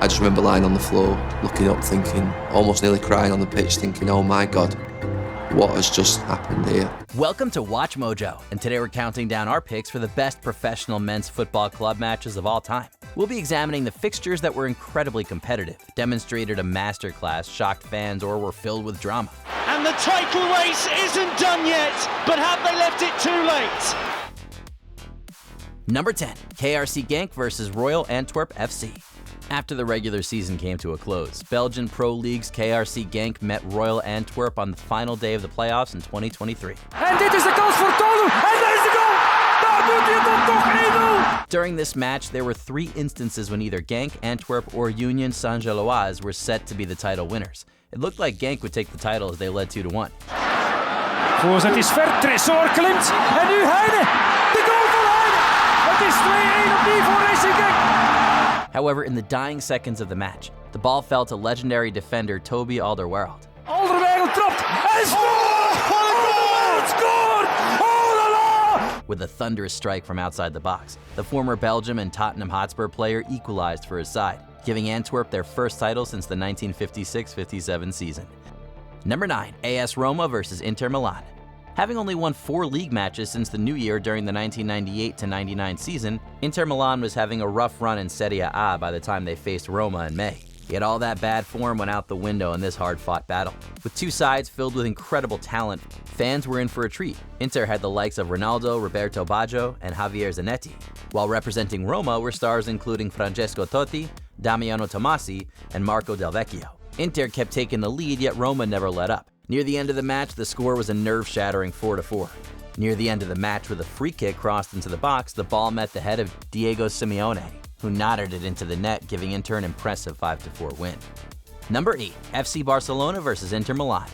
I just remember lying on the floor, looking up, thinking, almost nearly crying on the pitch, thinking, oh my God, what has just happened here? Welcome to Watch Mojo, and today we're counting down our picks for the best professional men's football club matches of all time. We'll be examining the fixtures that were incredibly competitive, demonstrated a masterclass, shocked fans, or were filled with drama. And the title race isn't done yet, but have they left it too late? Number 10, KRC Genk versus Royal Antwerp FC. After the regular season came to a close, Belgian Pro League's KRC Genk met Royal Antwerp on the final day of the playoffs in 2023. En dit is de kans voor Tolu, en daar is de goal! Daar doet hij het dan toch 1-0! During this match, there were 3 instances when either Genk, Antwerp, or Union Saint-Gilloise were set to be the title winners. It looked like Genk would take the title as they led 2-1. Voorzet is ver, Tresor klimt, en nu Heine! De goal van Heine! Het is 2-1 opnieuw voor AC Genk! However, in the dying seconds of the match, the ball fell to legendary defender Toby Alderweireld. Alderweireld trapt, en scoort! Alderweireld scoort! Oh la la! With a thunderous strike from outside the box, the former Belgium and Tottenham Hotspur player equalized for his side, giving Antwerp their first title since the 1956-57 season. Number 9, AS Roma versus Inter Milan. Having only won 4 league matches since the new year during the 1998-99 season, Inter Milan was having a rough run in Serie A by the time they faced Roma in May. Yet all that bad form went out the window in this hard-fought battle. With 2 sides filled with incredible talent, fans were in for a treat. Inter had the likes of Ronaldo, Roberto Baggio, and Javier Zanetti, while representing Roma were stars including Francesco Totti, Damiano Tommasi, and Marco Del Vecchio. Inter kept taking the lead, yet Roma never let up. Near the end of the match, the score was a nerve-shattering 4-4. Near the end of the match, with a free kick crossed into the box, the ball met the head of Diego Simeone, who nodded it into the net, giving Inter an impressive 5-4 win. Number 8, FC Barcelona versus Inter Milan.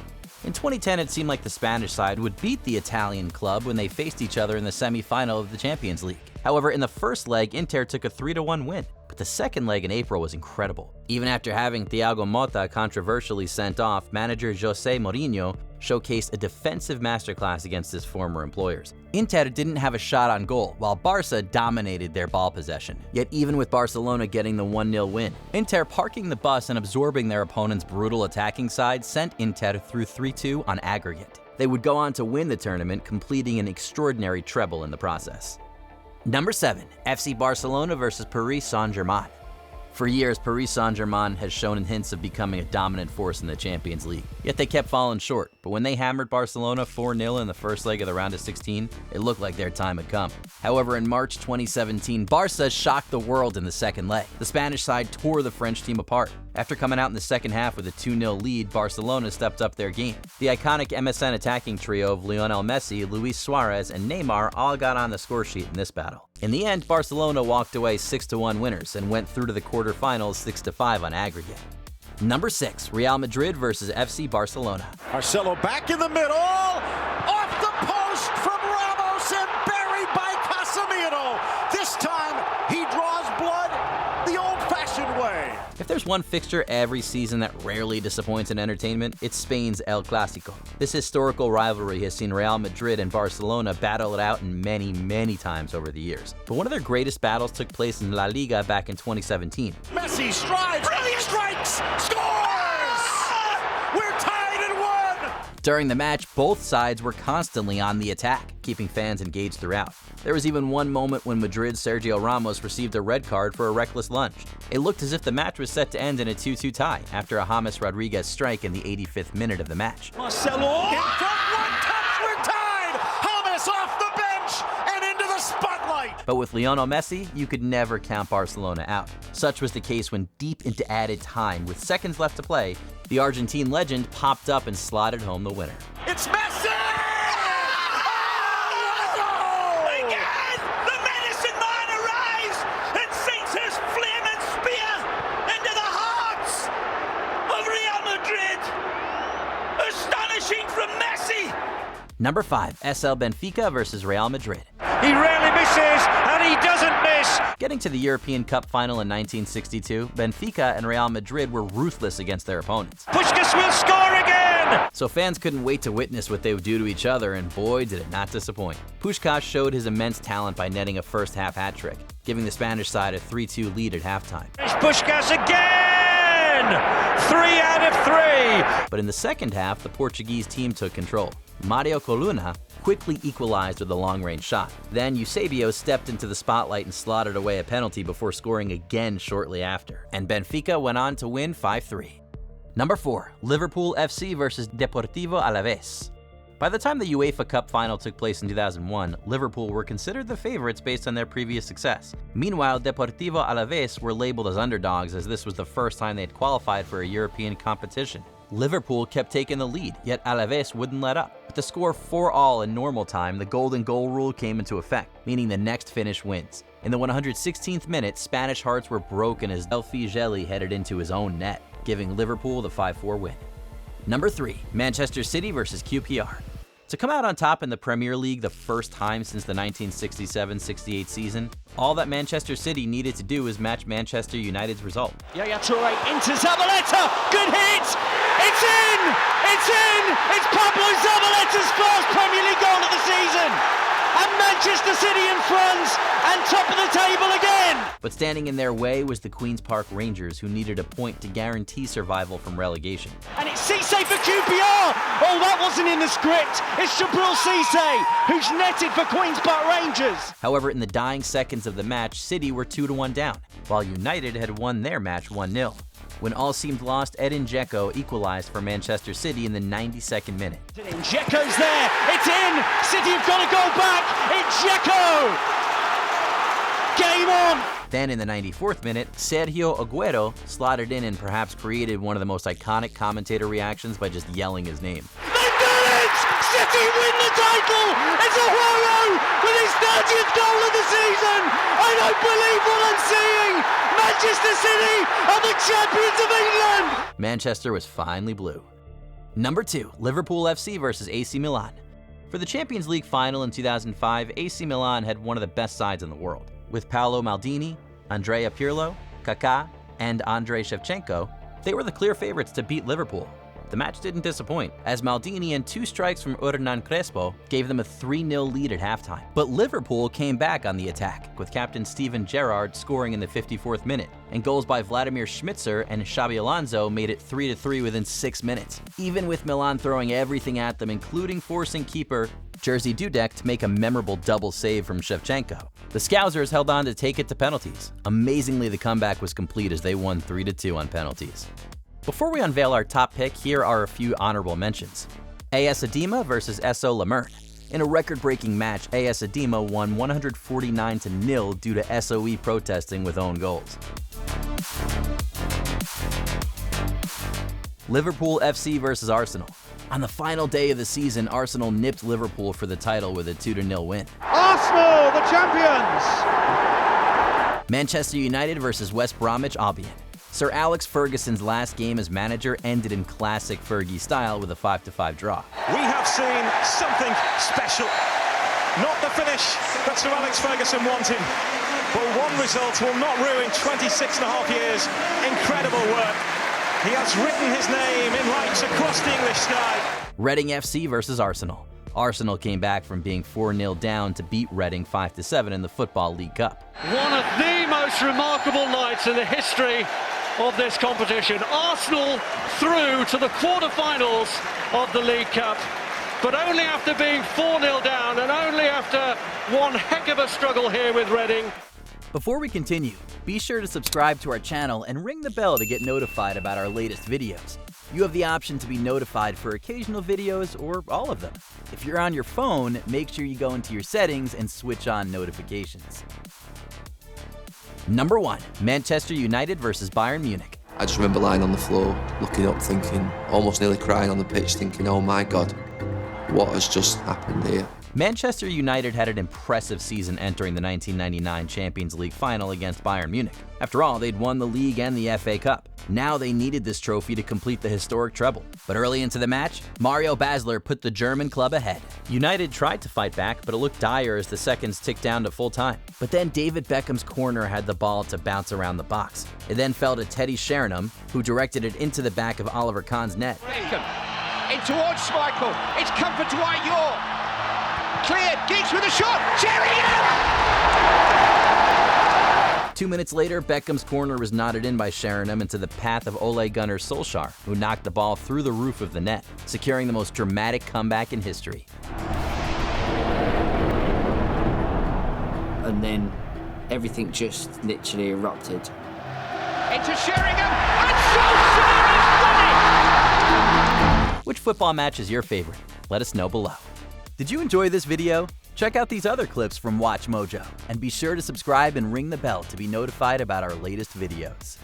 In 2010, it seemed like the Spanish side would beat the Italian club when they faced each other in the semi-final of the Champions League. However, in the first leg, Inter took a 3-1 win, but the second leg in April was incredible. Even after having Thiago Motta controversially sent off, manager Jose Mourinho showcased a defensive masterclass against his former employers. Inter didn't have a shot on goal, while Barca dominated their ball possession. Yet even with Barcelona getting the 1-0 win, Inter parking the bus and absorbing their opponent's brutal attacking side sent Inter through 3-2 on aggregate. They would go on to win the tournament, completing an extraordinary treble in the process. Number 7, FC Barcelona versus Paris Saint-Germain. For years, Paris Saint-Germain has shown hints of becoming a dominant force in the Champions League, yet they kept falling short. But when they hammered Barcelona 4-0 in the first leg of the round of 16, it looked like their time had come. However, in March 2017, Barca shocked the world in the second leg. The Spanish side tore the French team apart. After coming out in the second half with a 2-0 lead, Barcelona stepped up their game. The iconic MSN attacking trio of Lionel Messi, Luis Suarez, and Neymar all got on the score sheet in this battle. In the end, Barcelona walked away 6-1 winners and went through to the quarterfinals 6-5 on aggregate. Number 6, Real Madrid versus FC Barcelona. Marcelo back in the middle, off the post from Ramos and buried by Casemiro. This time he draws blood the old-fashioned way. If there's one fixture every season that rarely disappoints in entertainment, it's Spain's El Clásico. This historical rivalry has seen Real Madrid and Barcelona battle it out many times over the years. But one of their greatest battles took place in La Liga back in 2017. Messi strides, brilliant strikes, scores! We're tied at 1! During the match, both sides were constantly on the attack, keeping fans engaged throughout. There was even one moment when Madrid's Sergio Ramos received a red card for a reckless lunge. It looked as if the match was set to end in a 2-2 tie after a James Rodriguez strike in the 85th minute of the match. Marcelo in front, one touch, we're tied! James off the bench and into the spotlight! But with Lionel Messi, you could never count Barcelona out. Such was the case when deep into added time, with seconds left to play, the Argentine legend popped up and slotted home the winner. It's Messi! Number 5, SL Benfica versus Real Madrid. He rarely misses, and he doesn't miss. Getting to the European Cup final in 1962, Benfica and Real Madrid were ruthless against their opponents. Puskás will score again! So fans couldn't wait to witness what they would do to each other, and boy, did it not disappoint. Puskás showed his immense talent by netting a first-half hat-trick, giving the Spanish side a 3-2 lead at halftime. It's Puskás again! win. 3 out of 3. But in the second half, the Portuguese team took control. Mario Coluna quickly equalized with a long-range shot. Then Eusebio stepped into the spotlight and slotted away a penalty before scoring again shortly after. And Benfica went on to win 5-3. Number 4, Liverpool FC versus Deportivo Alaves. By the time the UEFA Cup final took place in 2001, Liverpool were considered the favorites based on their previous success. Meanwhile, Deportivo Alaves were labeled as underdogs as this was the first time they had qualified for a European competition. Liverpool kept taking the lead, yet Alaves wouldn't let up. With the score 4-4 in normal time, the golden goal rule came into effect, meaning the next finish wins. In the 116th minute, Spanish hearts were broken as Delphi Gelli headed into his own net, giving Liverpool the 5-4 win. Number 3, Manchester City versus QPR. To come out on top in the Premier League the first time since the 1967-68 season, all that Manchester City needed to do was match Manchester United's result. Yaya Toure into Zabaleta. Good hit. It's in. It's in. It's Pablo Zabaleta's first Premier League goal of the season. And Manchester City in front and top of the table again. But standing in their way was the Queen's Park Rangers, who needed a point to guarantee survival from relegation. And it's Cisse for QPR. Oh, that wasn't in the script. It's Jabril Cisse, who's netted for Queen's Park Rangers. However, in the dying seconds of the match, City were 2-1 down, while United had won their match 1-0. When all seemed lost, Edin Dzeko equalized for Manchester City in the 92nd minute. Dzeko's there. It's in. City have got to go back. It's Dzeko. Game on. Then in the 94th minute, Sergio Aguero slotted in and perhaps created one of the most iconic commentator reactions by just yelling his name. They've done it! City win the title! It's Aguero with his 30th goal of the season! I don't believe what I'm seeing! Manchester City are the champions of England! Manchester was finally blue. Number 2, Liverpool FC versus AC Milan. For the Champions League final in 2005, AC Milan had one of the best sides in the world. With Paolo Maldini, Andrea Pirlo, Kaká, and Andrei Shevchenko, they were the clear favorites to beat Liverpool. The match didn't disappoint, as Maldini and 2 strikes from Hernan Crespo gave them a 3-0 lead at halftime. But Liverpool came back on the attack, with captain Steven Gerrard scoring in the 54th minute, and goals by Vladimir Schmitzer and Xabi Alonso made it 3-3 within 6 minutes, even with Milan throwing everything at them, including forcing keeper Jerzy Dudek to make a memorable double save from Shevchenko. The Scousers held on to take it to penalties. Amazingly, the comeback was complete as they won 3-2 on penalties. Before we unveil our top pick, here are a few honorable mentions. AS Adema versus SO Lamerne. In a record-breaking match, AS Adema won 149-0 due to SOE protesting with own goals. Liverpool FC versus Arsenal. On the final day of the season, Arsenal nipped Liverpool for the title with a 2-0 win. Arsenal, the champions! Manchester United versus West Bromwich Albion. Sir Alex Ferguson's last game as manager ended in classic Fergie style with a 5-5 draw. We have seen something special. Not the finish that Sir Alex Ferguson wanted, but one result will not ruin 26.5 years. Incredible work. He has written his name in lights across the English sky. Reading FC versus Arsenal. Arsenal came back from being 4-0 down to beat Reading 5-7 in the Football League Cup. One of the most remarkable nights in the history of this competition. Arsenal through to the quarter-finals of the League Cup, but only after being 4-0 down and only after one heck of a struggle here with Reading. Before we continue, be sure to subscribe to our channel and ring the bell to get notified about our latest videos. You have the option to be notified for occasional videos or all of them. If you're on your phone, make sure you go into your settings and switch on notifications. Number 1, Manchester United versus Bayern Munich. I just remember lying on the floor, looking up, thinking, almost nearly crying on the pitch, thinking, oh my God, what has just happened here? Manchester United had an impressive season entering the 1999 Champions League final against Bayern Munich. After all, they'd won the league and the FA Cup. Now they needed this trophy to complete the historic treble. But early into the match, Mario Basler put the German club ahead. United tried to fight back, but it looked dire as the seconds ticked down to full time. But then David Beckham's corner had the ball to bounce around the box. It then fell to Teddy Sheringham, who directed it into the back of Oliver Kahn's net. In towards Schmeichel. It's comfort to Ayor. Cleared. Geeks with a shot. Sheringham! 2 minutes later, Beckham's corner was nodded in by Sheringham into the path of Ole Gunnar Solskjaer, who knocked the ball through the roof of the net, securing the most dramatic comeback in history. And then everything just literally erupted. Into Sheringham, and Solskjaer has done it! Which football match is your favorite? Let us know below. Did you enjoy this video? Check out these other clips from WatchMojo, and be sure to subscribe and ring the bell to be notified about our latest videos.